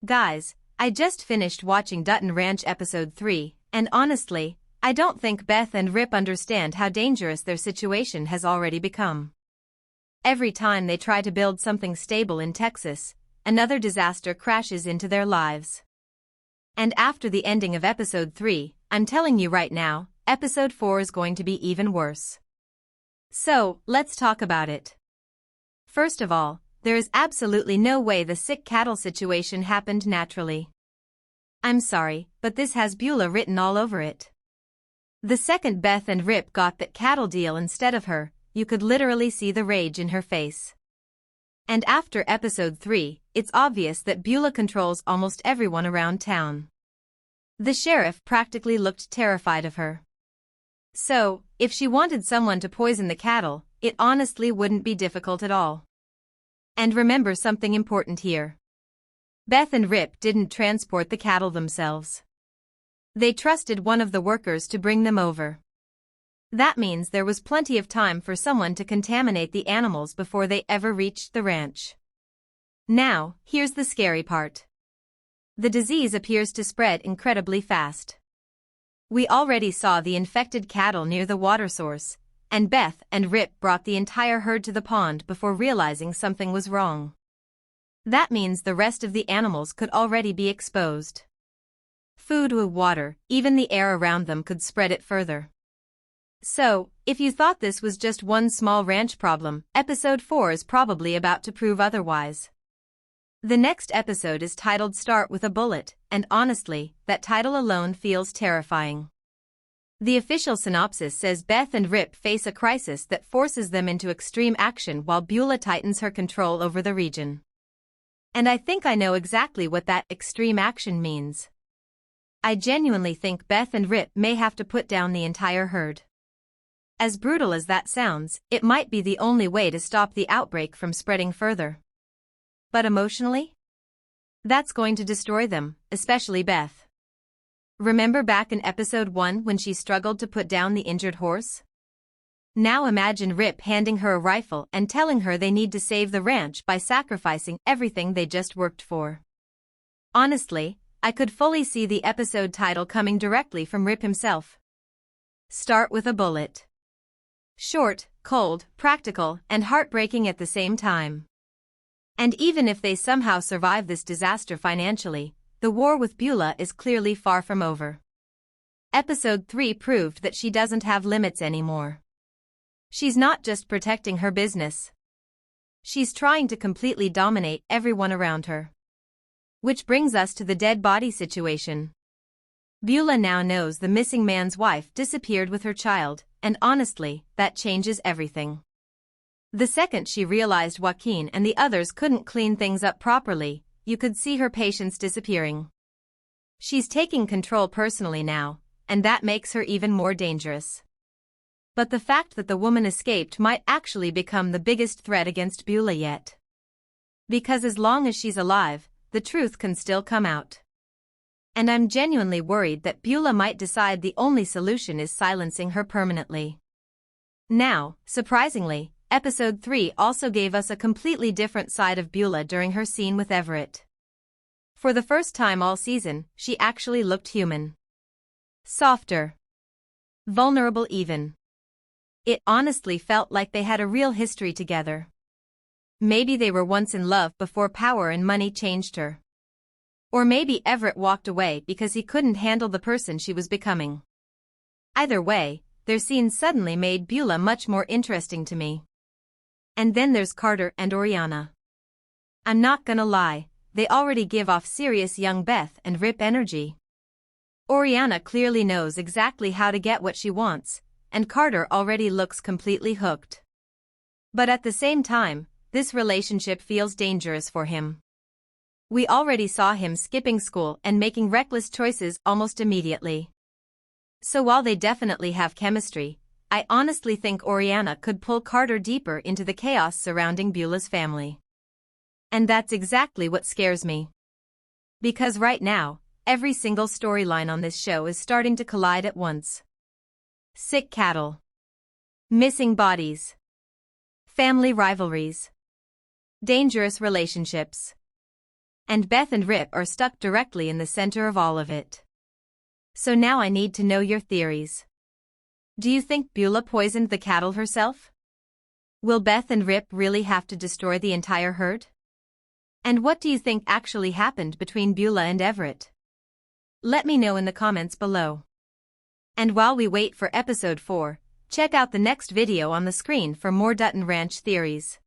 Guys, I just finished watching Dutton Ranch episode 3, and honestly, I don't think Beth and Rip understand how dangerous their situation has already become. Every time they try to build something stable in Texas, another disaster crashes into their lives. And after the ending of episode 3, I'm telling you right now, episode 4 is going to be even worse. So, let's talk about it. First of all, there is absolutely no way the sick cattle situation happened naturally. I'm sorry, but this has Beulah written all over it. The second Beth and Rip got that cattle deal instead of her, you could literally see the rage in her face. And after episode 3, it's obvious that Beulah controls almost everyone around town. The sheriff practically looked terrified of her. So, if she wanted someone to poison the cattle, it honestly wouldn't be difficult at all. And remember something important here. Beth and Rip didn't transport the cattle themselves. They trusted one of the workers to bring them over. That means there was plenty of time for someone to contaminate the animals before they ever reached the ranch. Now, here's the scary part. The disease appears to spread incredibly fast. We already saw the infected cattle near the water source, and Beth and Rip brought the entire herd to the pond before realizing something was wrong. That means the rest of the animals could already be exposed. Food with water, even the air around them could spread it further. So, if you thought this was just one small ranch problem, episode 4 is probably about to prove otherwise. The next episode is titled Start with a Bullet, and honestly, that title alone feels terrifying. The official synopsis says Beth and Rip face a crisis that forces them into extreme action while Beulah tightens her control over the region. And I think I know exactly what that extreme action means. I genuinely think Beth and Rip may have to put down the entire herd. As brutal as that sounds, it might be the only way to stop the outbreak from spreading further. But emotionally? That's going to destroy them, especially Beth. Remember back in episode 1 when she struggled to put down the injured horse? Now imagine Rip handing her a rifle and telling her they need to save the ranch by sacrificing everything they just worked for. Honestly, I could fully see the episode title coming directly from Rip himself. Start with a bullet. Short, cold, practical, and heartbreaking at the same time. And even if they somehow survive this disaster financially, the war with Beulah is clearly far from over. Episode 3 proved that she doesn't have limits anymore. She's not just protecting her business. She's trying to completely dominate everyone around her. Which brings us to the dead body situation. Beulah now knows the missing man's wife disappeared with her child, and honestly, that changes everything. The second she realized Joaquin and the others couldn't clean things up properly, you could see her patience disappearing. She's taking control personally now, and that makes her even more dangerous. But the fact that the woman escaped might actually become the biggest threat against Beulah yet. Because as long as she's alive, the truth can still come out. And I'm genuinely worried that Beulah might decide the only solution is silencing her permanently. Now, surprisingly, episode 3 also gave us a completely different side of Beulah during her scene with Everett. For the first time all season, she actually looked human. Softer. Vulnerable even. It honestly felt like they had a real history together. Maybe they were once in love before power and money changed her. Or maybe Everett walked away because he couldn't handle the person she was becoming. Either way, their scene suddenly made Beulah much more interesting to me. And then there's Carter and Oriana. I'm not gonna lie, they already give off serious young Beth and Rip energy. Oriana clearly knows exactly how to get what she wants, and Carter already looks completely hooked. But at the same time, this relationship feels dangerous for him. We already saw him skipping school and making reckless choices almost immediately. So while they definitely have chemistry, I honestly think Oriana could pull Carter deeper into the chaos surrounding Beulah's family. And that's exactly what scares me. Because right now, every single storyline on this show is starting to collide at once. Sick cattle. Missing bodies. Family rivalries. Dangerous relationships. And Beth and Rip are stuck directly in the center of all of it. So now I need to know your theories. Do you think Beulah poisoned the cattle herself? Will Beth and Rip really have to destroy the entire herd? And what do you think actually happened between Beulah and Everett? Let me know in the comments below. And while we wait for episode 4, check out the next video on the screen for more Dutton Ranch theories.